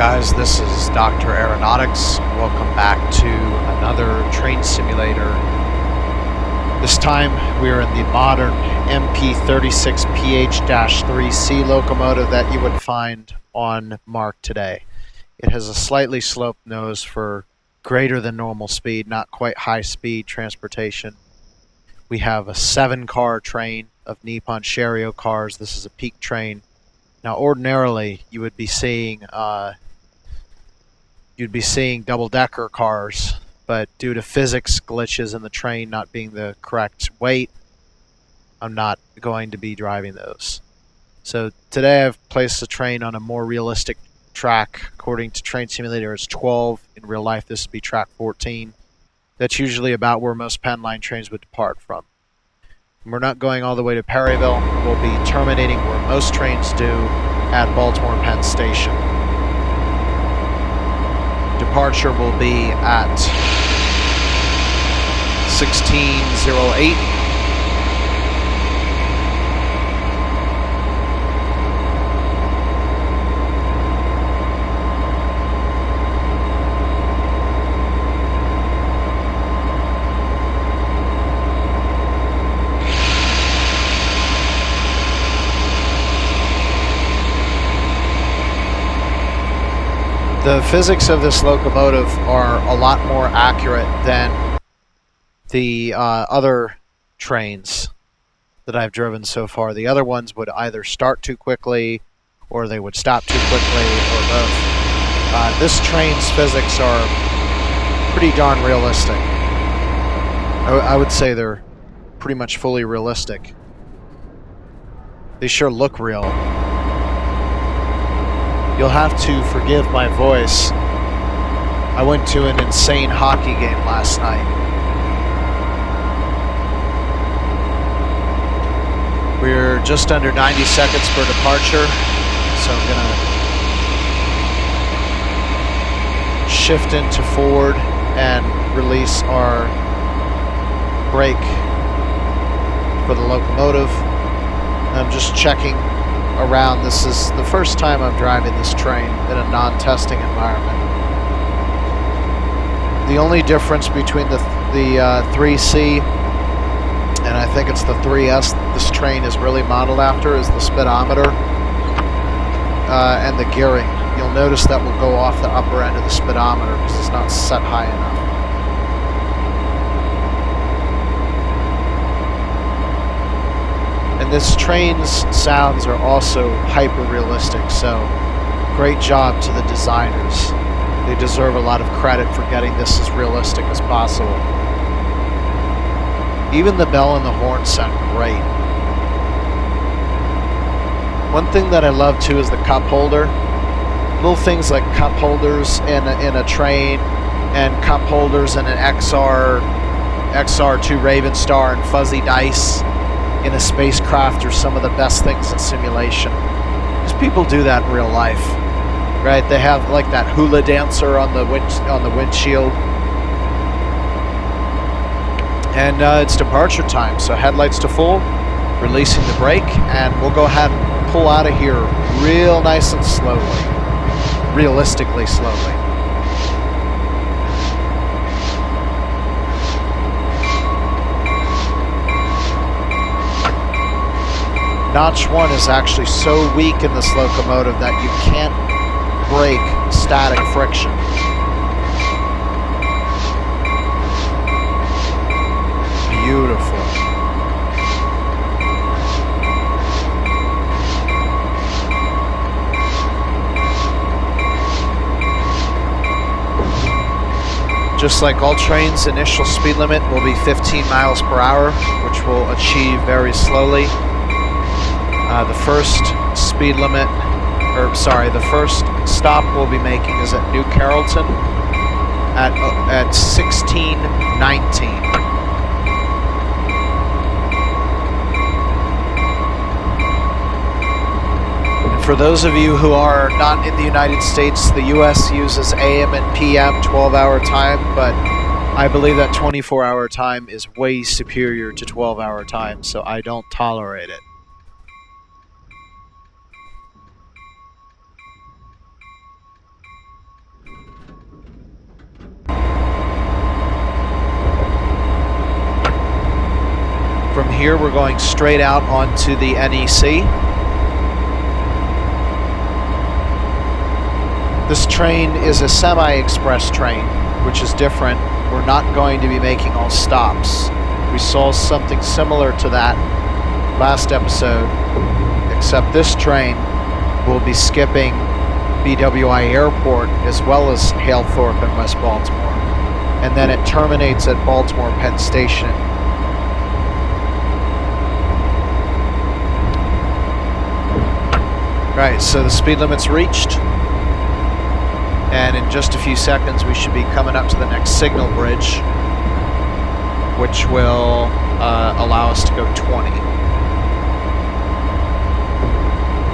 guys, this is Dr. Aeronautics. Welcome back to another train simulator. This time we are in the modern MP36PH-3C locomotive that you would find on MARC today. It has a slightly sloped nose for greater than normal speed, not quite high speed transportation. We have a 7-car train of Nippon Sharyo cars. This is a peak train. Now, ordinarily, you would be seeing double-decker cars, but due to physics glitches in the train not being the correct weight, I'm not going to be driving those. So today I've placed the train on a more realistic track. According to Train Simulator, it's 12. In real life, this would be track 14. That's usually about where most Penn Line trains would depart from. We're not going all the way to Perryville. We'll be terminating where most trains do at Baltimore Penn Station. Departure will be at 16:08. The physics of this locomotive are a lot more accurate than the other trains that I've driven so far. The other ones would either start too quickly or they would stop too quickly, or both. This train's physics are pretty darn realistic. I would say they're pretty much fully realistic. They sure look real. You'll have to forgive my voice. I went to an insane hockey game last night. We're just under 90 seconds for departure, so I'm gonna shift into forward and release our brake for the locomotive. I'm just checking around. This is the first time I'm driving this train in a non-testing environment. The only difference between the 3C and I think it's the 3S this train is really modeled after is the speedometer and the gearing. You'll notice that will go off the upper end of the speedometer because it's not set high enough. And this train's sounds are also hyper-realistic, so great job to the designers. They deserve a lot of credit for getting this as realistic as possible. Even the bell and the horn sound great. One thing that I love too is the cup holder. Little things like cup holders in a train and cup holders in an XR2 Raven Star and fuzzy dice in a spacecraft are some of the best things in simulation. Because people do that in real life, right? They have like that hula dancer on the windshield. And it's departure time, so headlights to full, releasing the brake, and we'll go ahead and pull out of here real nice and slowly, realistically slowly. Notch 1 is actually so weak in this locomotive that you can't break static friction. Beautiful. Just like all trains, initial speed limit will be 15 miles per hour, which we'll achieve very slowly. The first speed limit, the first stop we'll be making is at New Carrollton at 16:19. And for those of you who are not in the United States, the US uses AM and PM 12-hour time, but I believe that 24-hour time is way superior to 12-hour time, so I don't tolerate it. here, we're going straight out onto the NEC. This train is a semi-express train, which is different. We're not going to be making all stops. We saw something similar to that last episode, except this train will be skipping BWI Airport as well as Halethorpe in West Baltimore. And then it terminates at Baltimore Penn Station. Right, so the speed limit's reached. And in just a few seconds, we should be coming up to the next signal bridge, which will allow us to go 20.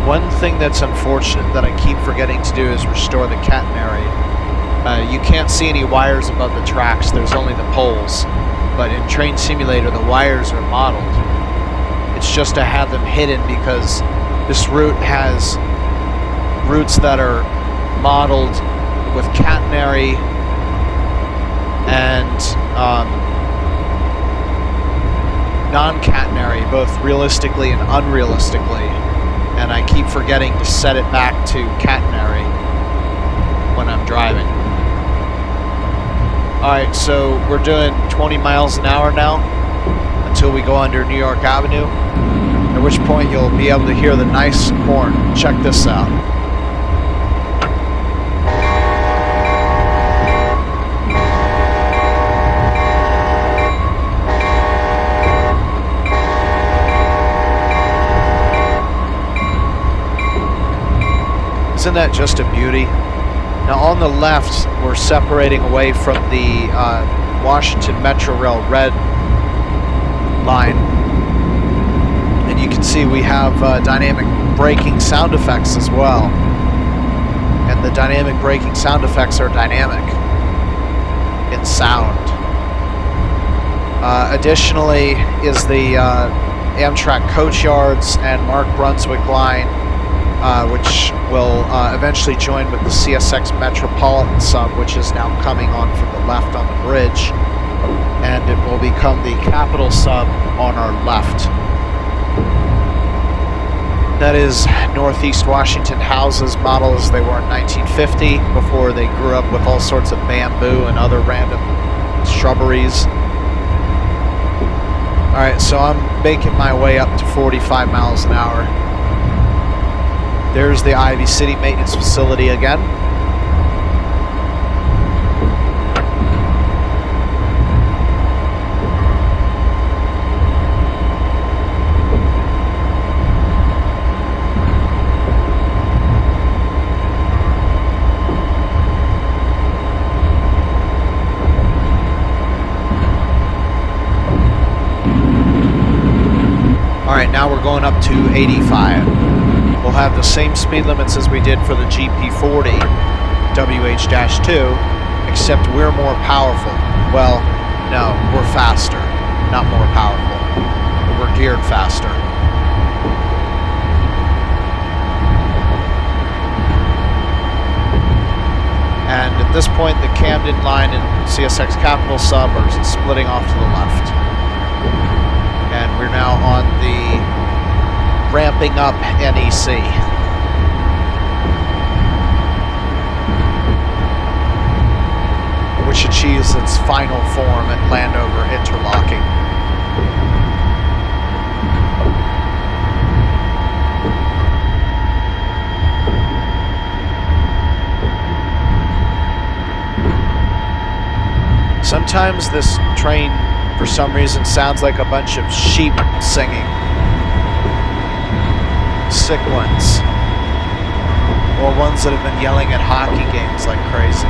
One thing that's unfortunate that I keep forgetting to do is restore the catenary. You can't see any wires above the tracks, there's only the poles. But in Train Simulator, the wires are modeled. It's just to have them hidden because this route has routes that are modeled with catenary and non-catenary, both realistically and unrealistically. And I keep forgetting to set it back to catenary when I'm driving. Alright, so we're doing 20 miles an hour now until we go under New York Avenue, at which point you'll be able to hear the nice horn. Check this out. Isn't that just a beauty? Now on the left, we're separating away from the Washington Metro Rail red line. And you can see we have dynamic braking sound effects as well. And the dynamic braking sound effects are dynamic in sound. Additionally is the Amtrak coach yards and MARC Brunswick line, which will eventually join with the CSX Metropolitan sub, which is now coming on from the left on the bridge, and it will become the Capital sub on our left. That is Northeast Washington houses modeled as they were in 1950, before they grew up with all sorts of bamboo and other random shrubberies. Alright, so I'm making my way up to 45 miles an hour. There's the Ivy City Maintenance Facility again. Alright, now we're going up to 85. We'll have the same speed limits as we did for the GP40 WH-2, except we're more powerful. Well, no, we're faster, not more powerful. But we're geared faster. And at this point, the Camden line and CSX Capital sub are splitting off to the left. And we're now on the ramping up NEC. Which achieves its final form at Landover interlocking. Sometimes this train, for some reason, sounds like a bunch of sheep singing. Sick ones. Or ones that have been yelling at hockey games like crazy.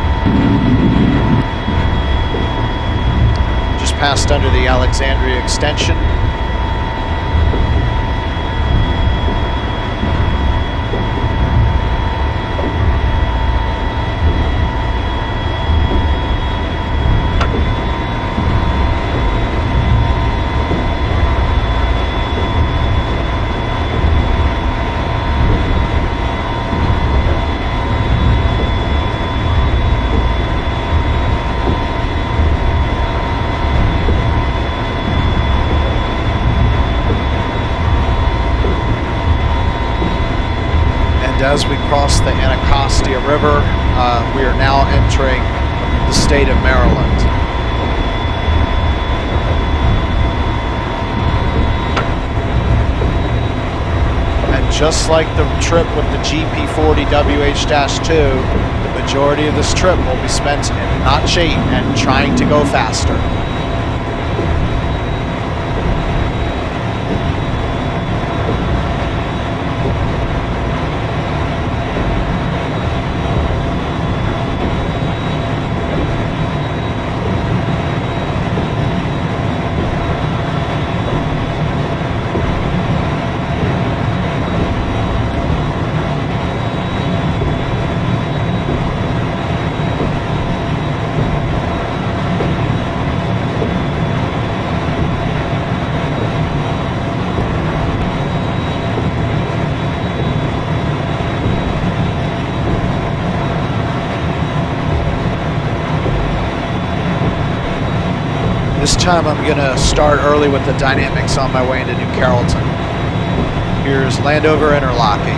Just passed under the Alexandria extension. as we cross the Anacostia River. We are now entering the state of Maryland. And just like the trip with the GP40WH-2, the majority of this trip will be spent in notching and trying to go faster. This time I'm going to start early with the dynamics on my way into New Carrollton. Here's Landover interlocking.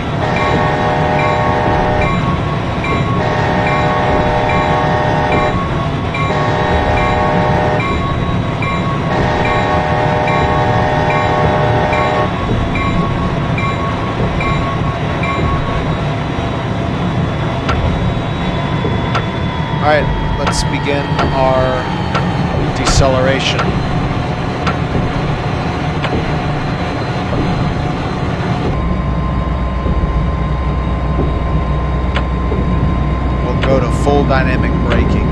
Alright, let's begin our deceleration. We'll go to full dynamic braking.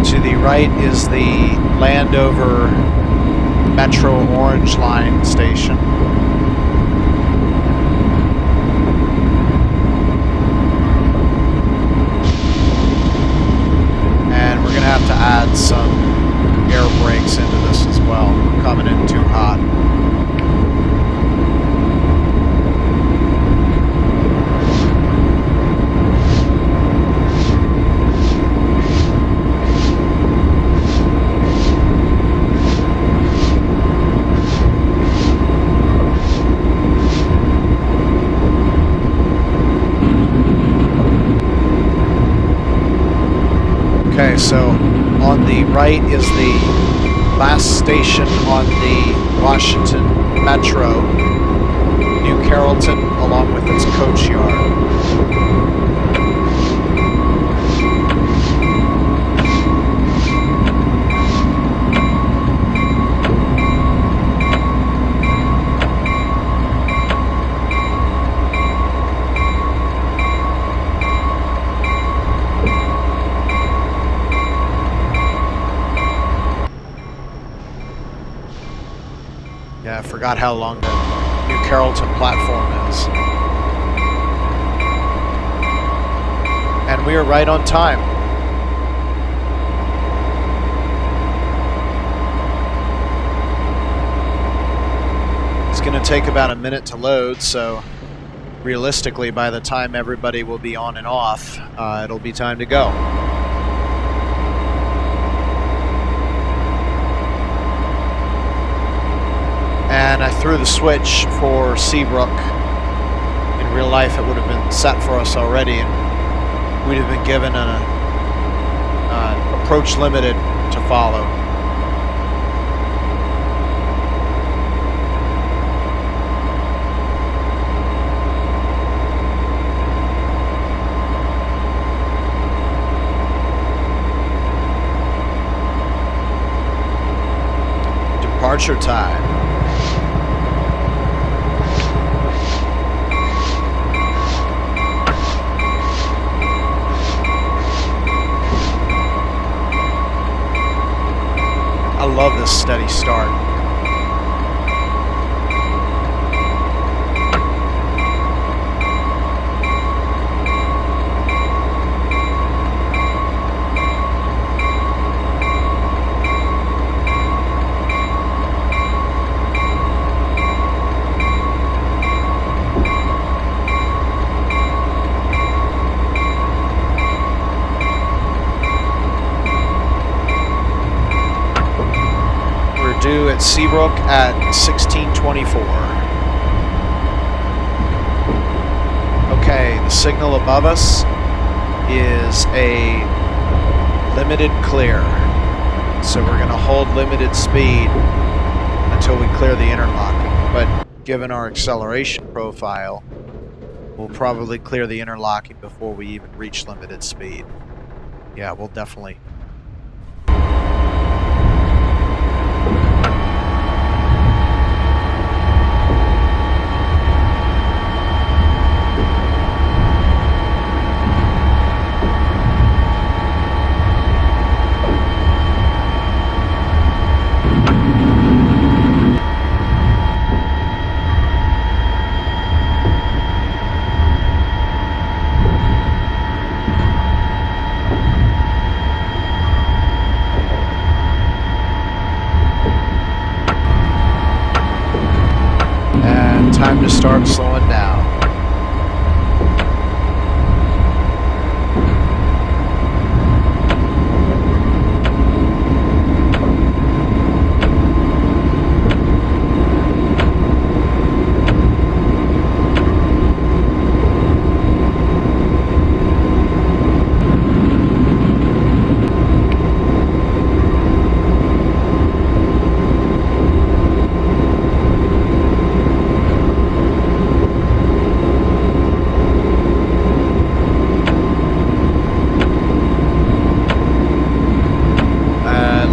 To the right is the Landover Metro Orange Line station. And we're going to have to add some air brakes into this as well. We're coming in too hot. Okay, so on the right is the last station on the Washington Metro, New Carrollton, along with its coach yard. Yeah, I forgot how long the New Carrollton platform is. And we are right on time. It's going to take about a minute to load, so realistically, by the time everybody will be on and off, it'll be time to go. And I threw the switch for Seabrook. In real life, it would have been set for us already, and we'd have been given an approach limited to follow. Departure time. I love this steady start. due at Seabrook at 1624. Okay, the signal above us is a limited clear. So we're going to hold limited speed until we clear the interlocking. But given our acceleration profile, we'll probably clear the interlocking before we even reach limited speed. Yeah, we'll definitely. Time to start slowing down.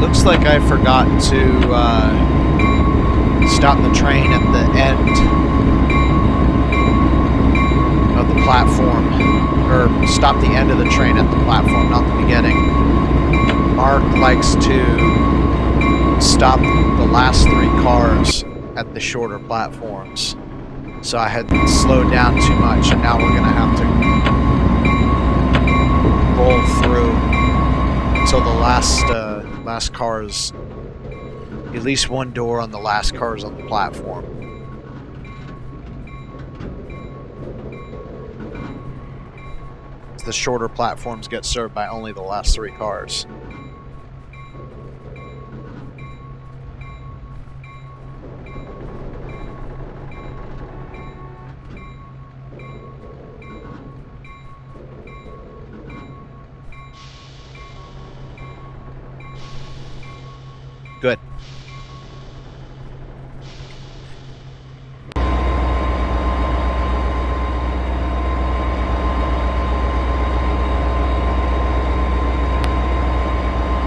Looks like I forgot to stop the train at the end of the platform, or stop the end of the train at the platform, not the beginning. Mark likes to stop the last 3 cars at the shorter platforms. So I had slowed down too much, and now we're going to have to roll through until the last cars, at least one door on the last cars on the platform. The shorter platforms get served by only the last 3 cars. Good.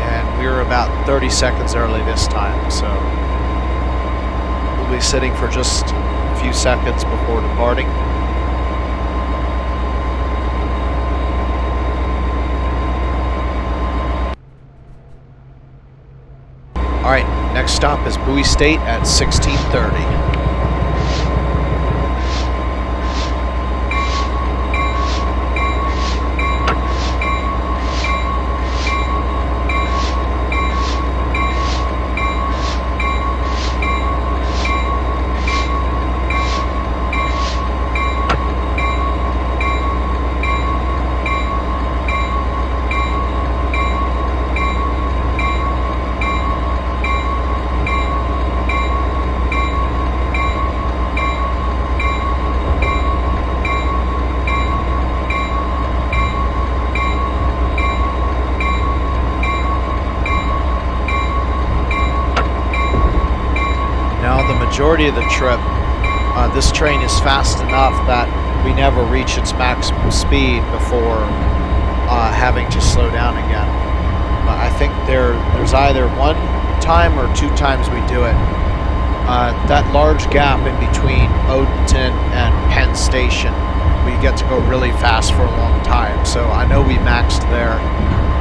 And we were about 30 seconds early this time, so we'll be sitting for just a few seconds before departing. All right, next stop is Bowie State at 16:30. Majority of the trip, this train is fast enough that we never reach its maximum speed before having to slow down again. I think there's either 1 time or 2 times we do it. That large gap in between Odenton and Penn Station, we get to go really fast for a long time. So I know we maxed there.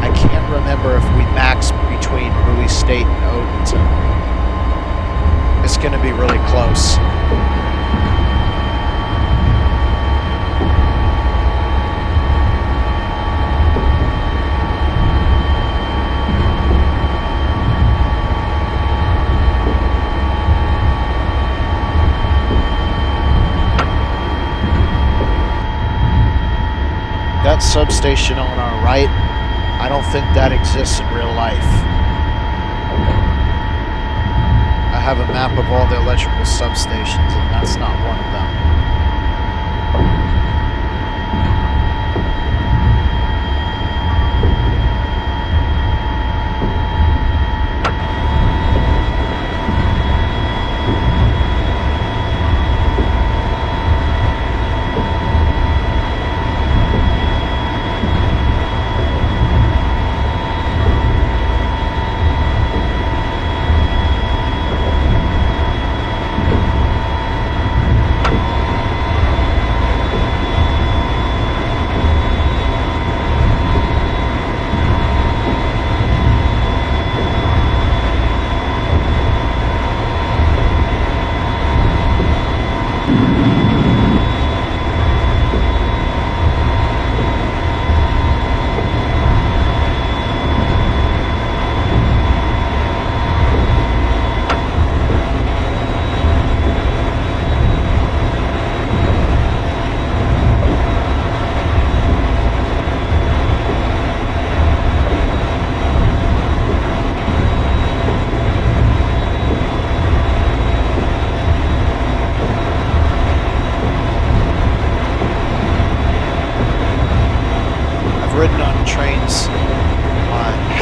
I can't remember if we maxed between Bowie State and Odenton. It's going to be really close. That substation on our right, I don't think that exists in real life. have a map of all the electrical substations, and that's not one of them.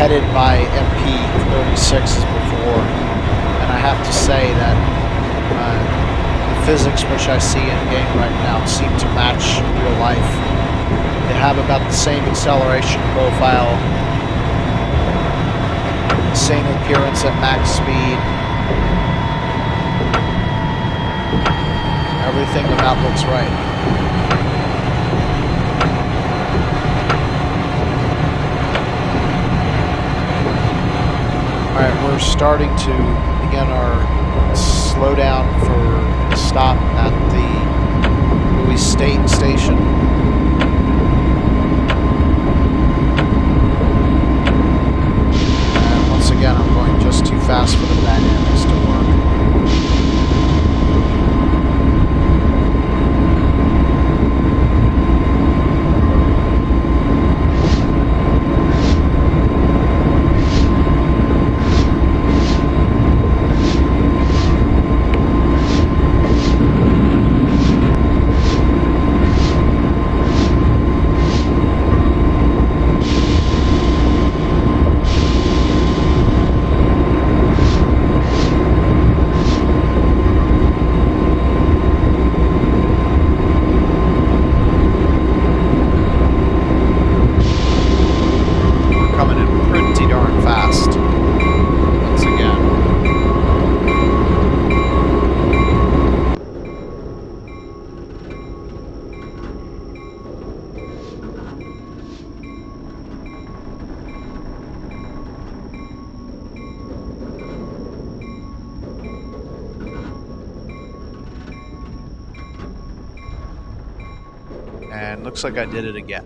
Headed by MP36s before, and I have to say that the physics which I see in game right now seem to match real life. They have about the same acceleration profile, same appearance at max speed. Everything about looks right. Alright, we're starting to begin our slowdown for a stop at the Louis State Station. And once again, I'm going just too fast for the dynamics to work. And looks like I did it again.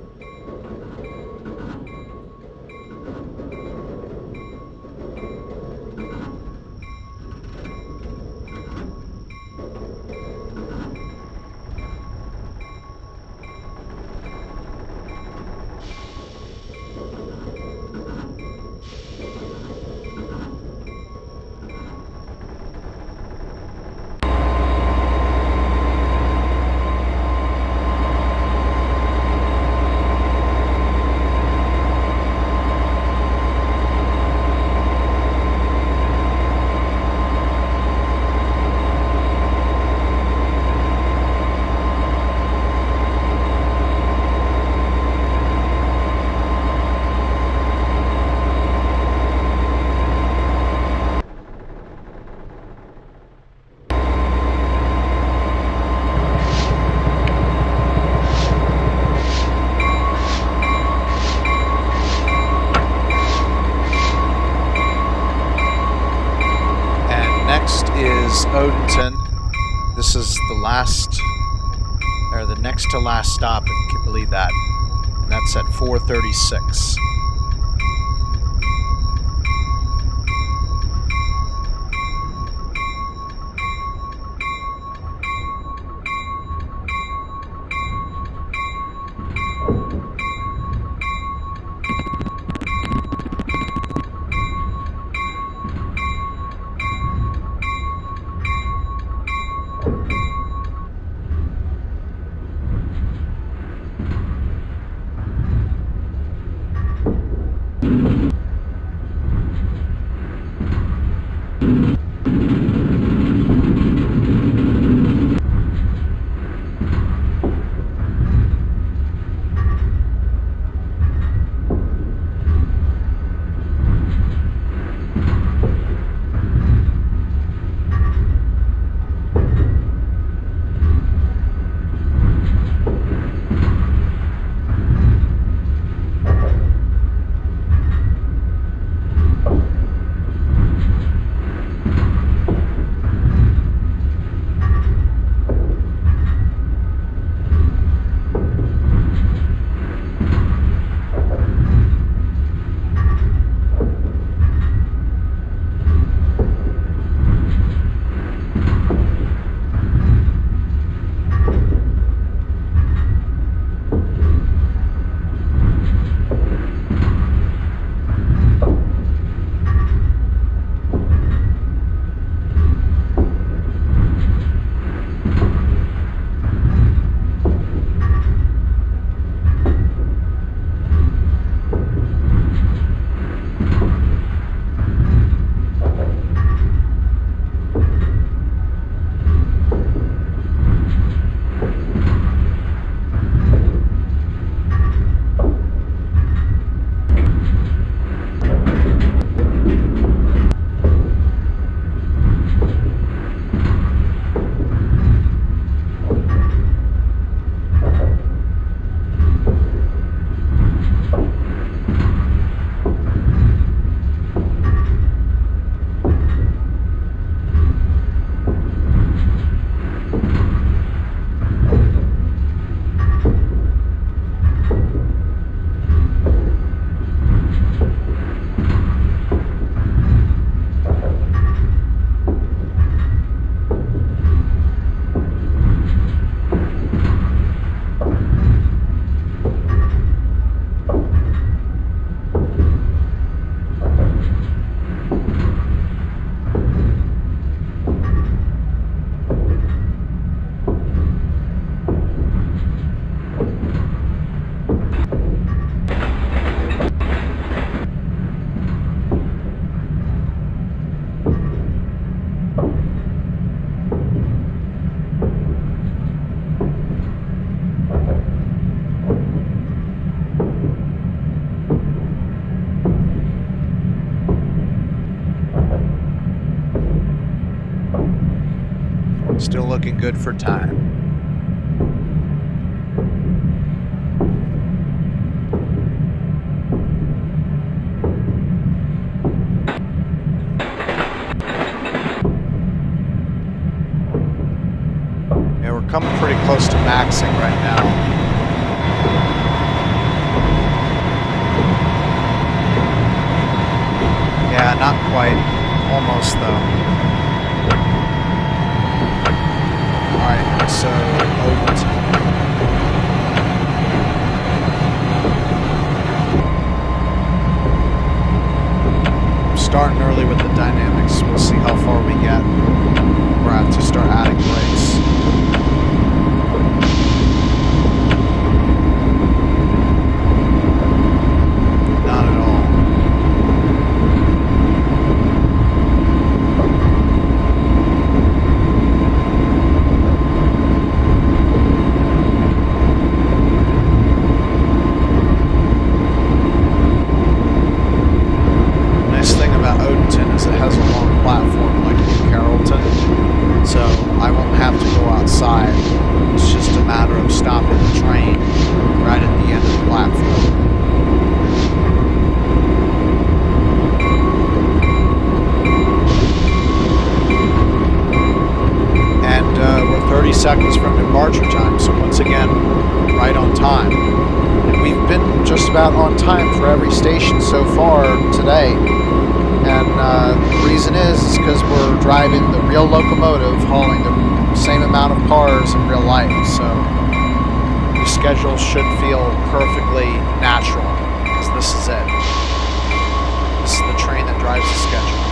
Odenton. This is the last, or the next to last stop, if you can believe that. And that's at 4:36. Still looking good for time. Yeah, we're coming pretty close to maxing right now. Yeah, not quite. Almost, though. Alright, so Odenton. I'm starting early with the dynamics. We'll see how far we get. We'll have to start adding brakes. Not at all. Odenton is it has a long platform like in Carrollton, so I won't have to go outside. It's just a matter of stopping the train right at the end of the platform. And we're 30 seconds from departure time, so once again, right on time. And we've been just about on time for every station so far today. And the reason is because we're driving the real locomotive, hauling the same amount of cars in real life. So the schedule should feel perfectly natural, because this is it. This is the train that drives the schedule.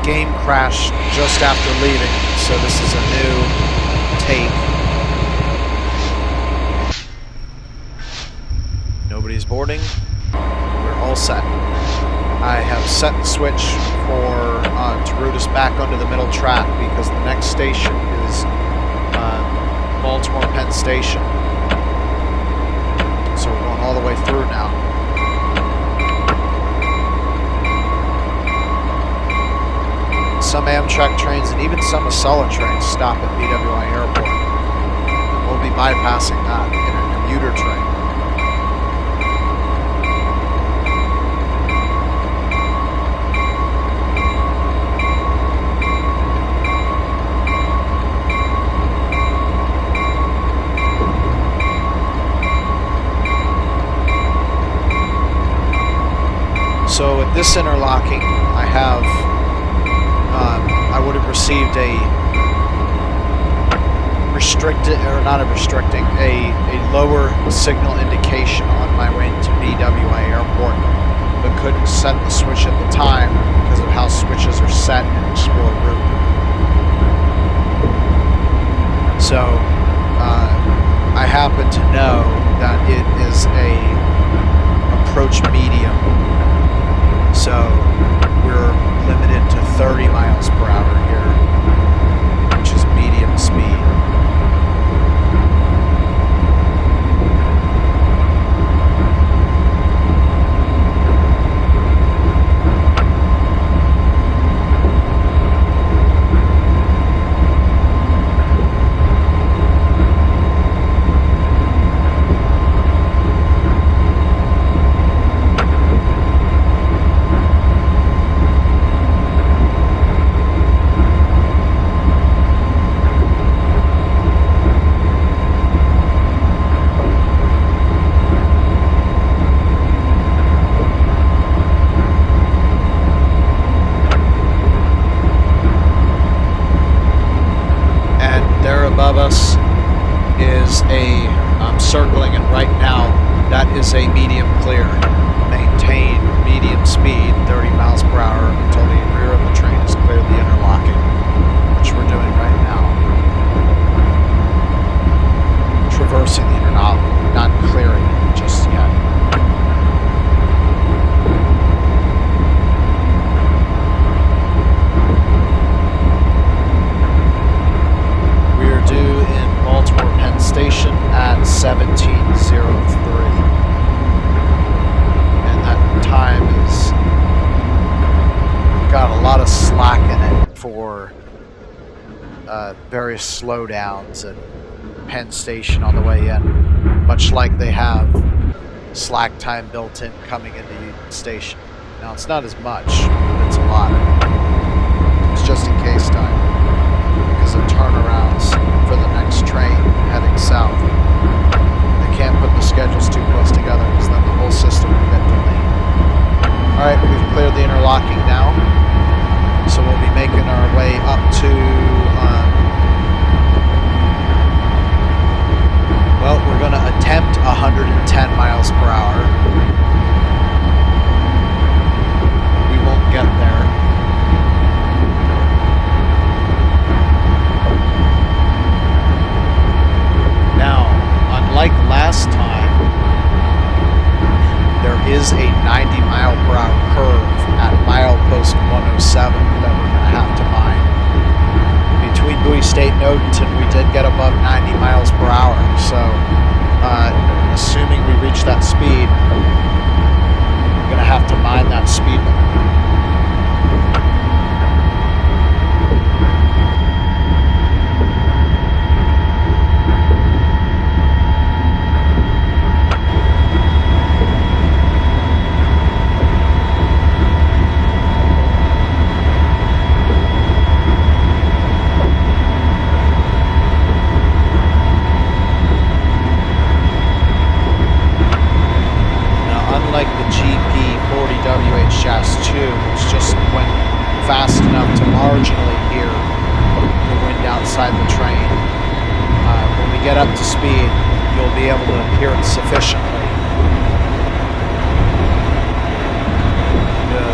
Game crashed just after leaving, so this is a new take. Nobody's boarding. We're all set. I have set the switch for to route us back onto the middle track, because the next station is Baltimore Penn Station. So we're going all the way through now. Some Amtrak trains and even some Acela trains stop at BWI Airport. We'll be bypassing that in a commuter train. So at this interlocking, I would have received a restricted, or not a restricting, a lower signal indication on my way to BWI Airport, but couldn't set the switch at the time because of how switches are set in Explore Route. So I happen to know that it is a approach medium. So we're limited to 30 miles per hour here, which is medium speed. Above us is a circling, and right now that is a medium clear. Maintain medium speed, 30 miles per hour, until the rear of the train has cleared the interlocking, which we're doing right now. Traversing the 17:03. And that time is got a lot of slack in it for various slowdowns at Penn Station on the way in, much like they have slack time built in coming into Union Station. Now it's not as much, but it's a lot. It's just in case time because of turnarounds for the next train heading south. They can't put the schedules too close together because then the whole system will get delayed. Alright, we've cleared the interlocking now. So we'll be making our way up to, well, we're going to attempt 110 miles per hour. We won't get there. Now, unlike last time, there is a 90 mile per hour curve at milepost 107 that we're going to have to mine. Between Bowie State and Odenton, we did get above 90 miles per hour, so assuming we reach that speed, we're going to have to mine that speed limit. Like the GP40WH-2, which just went fast enough to marginally hear the wind outside the train. When we get up to speed, you'll be able to hear it sufficiently. The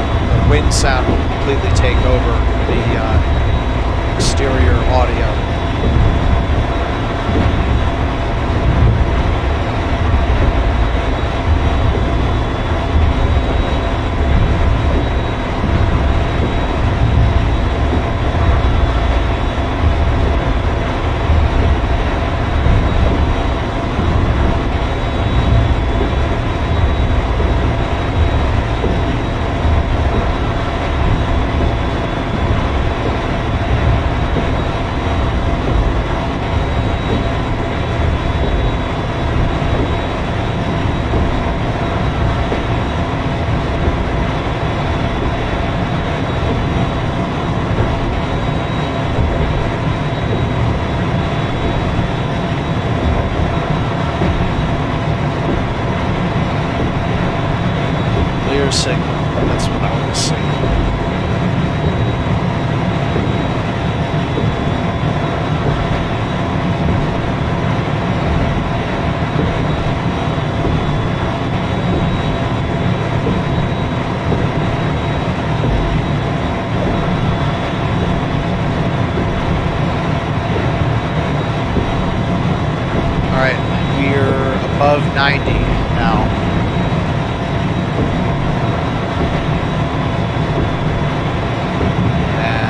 wind sound will completely take over the exterior audio. Signal. That's what I want to see. All right, we're above 90 now.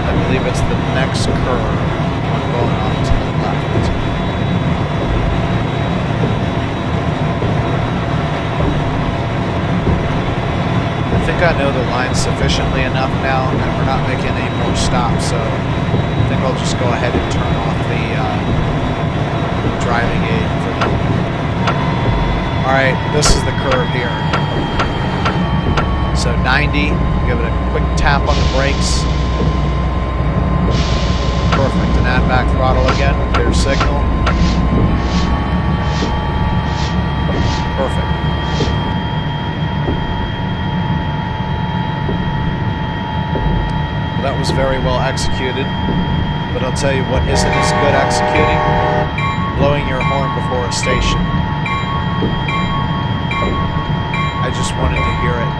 I believe it's the next curve, one going off to the left. I think I know the line sufficiently enough now, and we're not making any more stops, so I think I'll just go ahead and turn off the driving aid for them. Alright, this is the curve here. So 90, give it a quick tap on the brakes. Perfect, and add back throttle again, clear signal. Perfect. Well, that was very well executed, but I'll tell you what isn't as good executing, blowing your horn before a station. I just wanted to hear it.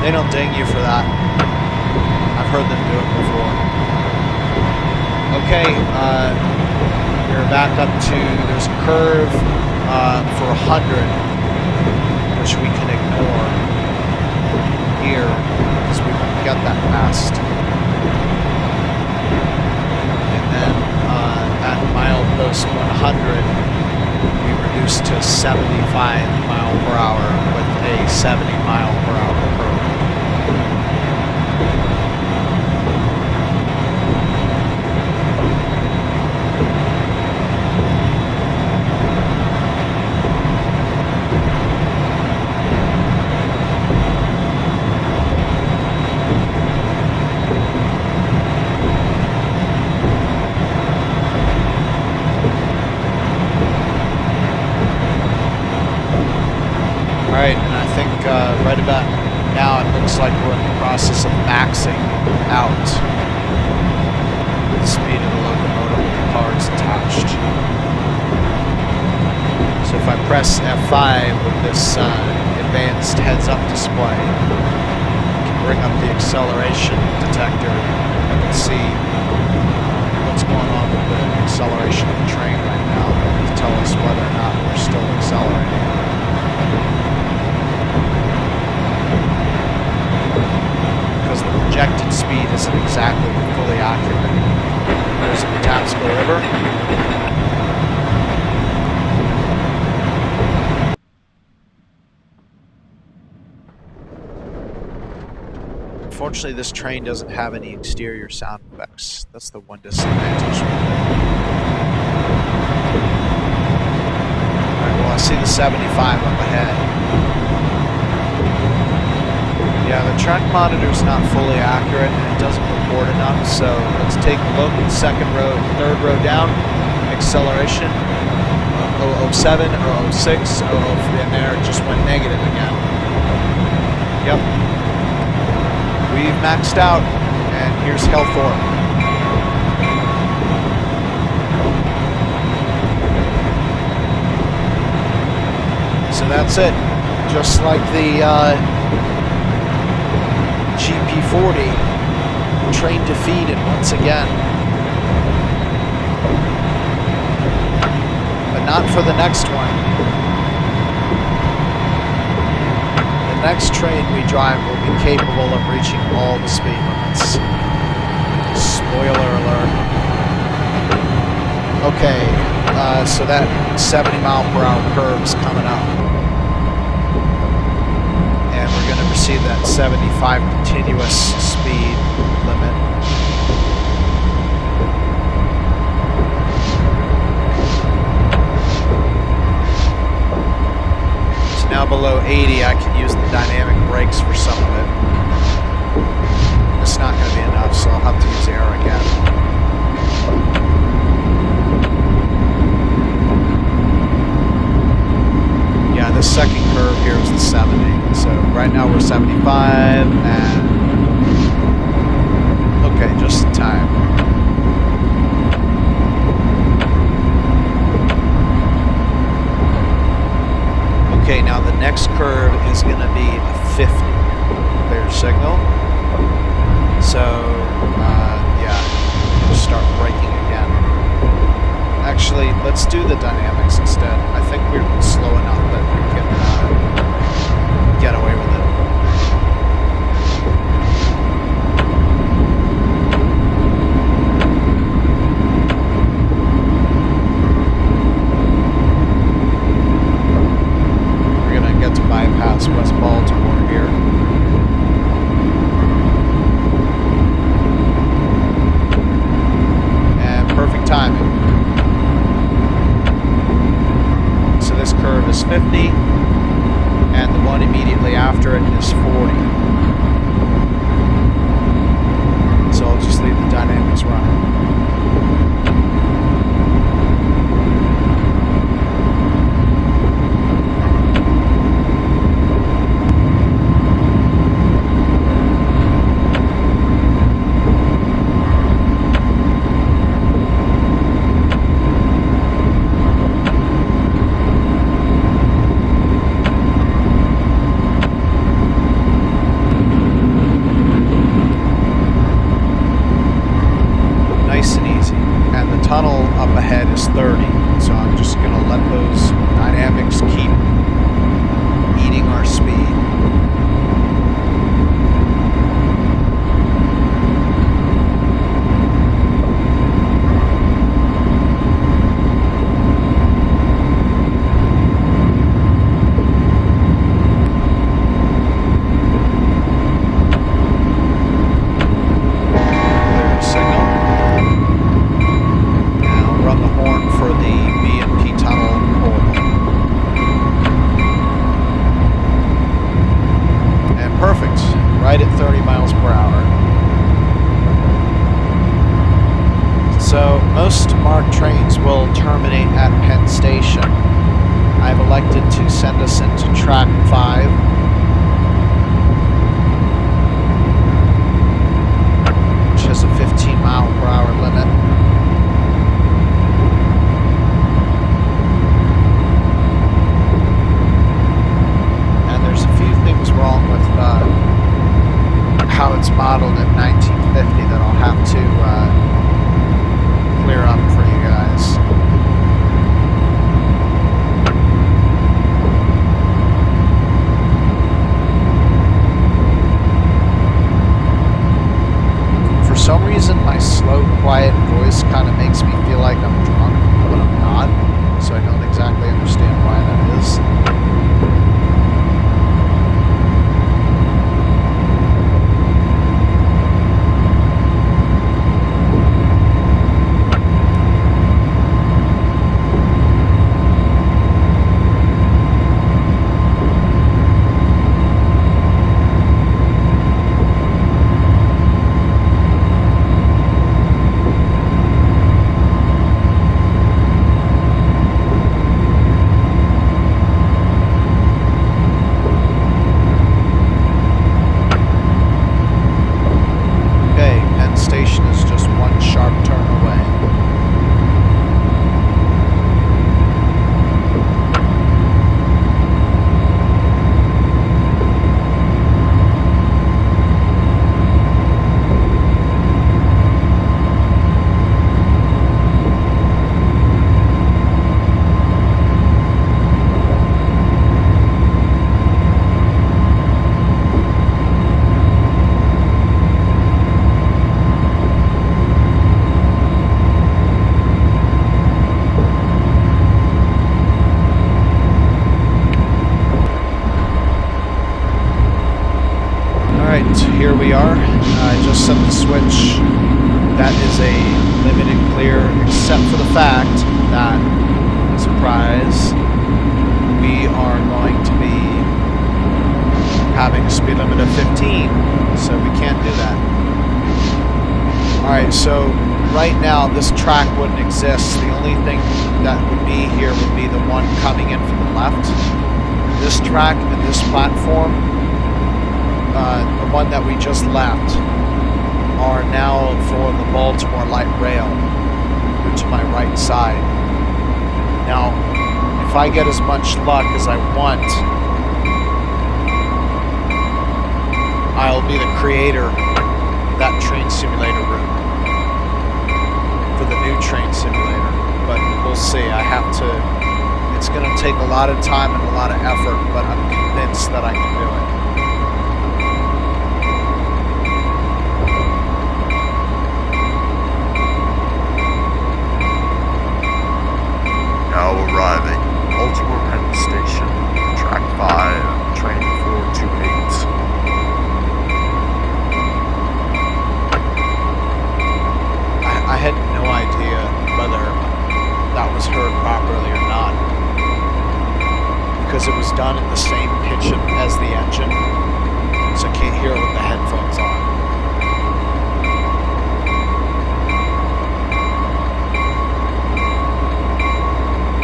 They don't ding you for that. I've heard them do it before. Okay, we're back up to, there's a curve for 100, which we can ignore here, because we won't get that fast. And then used to 75 mile per hour with a 70 mile per hour curve. Alright, and I think right about now it looks like we're in the process of maxing out the speed of the locomotive with the cars attached. So if I press F5 with this advanced heads-up display, I can bring up the acceleration detector and see what's going on with the acceleration of the train right now to tell us whether or not we're still accelerating. Because the projected speed isn't exactly fully accurate. There's the Patapsco River. Unfortunately, this train doesn't have any exterior sound effects. That's the one disadvantage with it. Alright, well I see the 75 up ahead. Yeah, the track monitor's not fully accurate and it doesn't report enough, so let's take a look at second row, third row down, acceleration, 007, 006, 003, and there it just went negative again. Yep. We've maxed out, and here's Hellthorpe. So that's it. Just like the GP40, train defeated once again. But not for the next one. The next train we drive will be capable of reaching all the speed limits. Spoiler alert. Okay, so that 70 mile per hour curve is coming up. And we're going to receive that 75 continuous speed limit. So now below 80, I can use the dynamic brakes for some of it. It's not going to be enough, so I'll have to use air again. Yeah, this second curve here is the 70. So right now we're 75 and okay, just in time. Okay, now the next curve is going to be a 50. Clear signal. So yeah, we'll start braking again. Actually, let's do the dynamics instead. I think we're slow enough that we can get away with it. We're going to get to bypass West Baltimore here. And perfect timing. So this curve is 50, and the one immediately after it is 40. So I'll just leave the dynamics running. Tunnel up ahead is 30, so I'm just going to let those dynamics keep eating our speed. Most MARC trains will terminate at Penn Station. I've elected to send us into track 5. Which has a 15-mile-per-hour limit. And there's a few things wrong with how it's modeled in 1950 that I'll have to clear up for you guys. For some reason, my slow, quiet voice kind of makes me feel like I'm drunk, but I'm not, so I don't exactly understand why that is. Here we are. I just set the switch. That is a limited clear, except for the fact that, surprise, we are going to be having a speed limit of 15, so we can't do that. Alright, so right now this track wouldn't exist. The only thing that would be here would be the one coming in from the left. This track and this platform, the one that we just left, are now for the Baltimore light rail, to my right side. Now, if I get as much luck as I want, I'll be the creator of that train simulator route for the new train simulator, but we'll see. I have to, it's going to take a lot of time and a lot of effort, but I'm convinced that I can do it. Now arriving, Baltimore Penn Station, track 5, train 428. I had no idea whether that was heard properly or not, because it was done at the same pitch as the engine, so I can't hear it with the headphones on.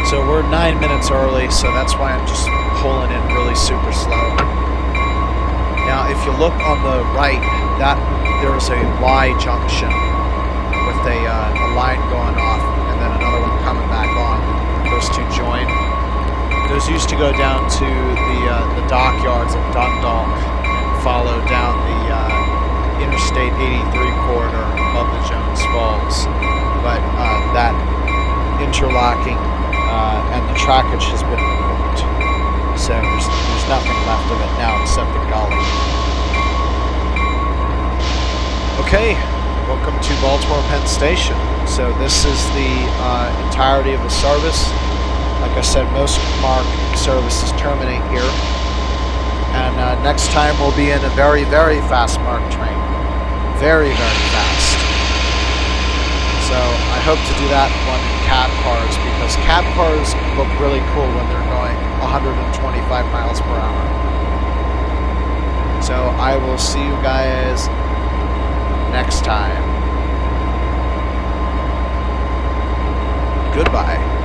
So we're 9 minutes early, so that's why I'm just pulling in really super slow. Now, if you look on the right, that there is a Y junction with a line going off, and then another one coming back on. Those two join. Those used to go down to the dockyards at Dundalk and follow down the Interstate 83 corridor above the Jones Falls. But that interlocking and the trackage has been removed, so there's nothing left of it now except the gully. Okay, welcome to Baltimore Penn Station. So this is the entirety of the service. Like I said, most MARC services terminate here, and next time we'll be in a very, very fast MARC train. Very, very fast. So I hope to do that one in cab cars, because cab cars look really cool when they're going 125 miles per hour. So I will see you guys next time. Goodbye.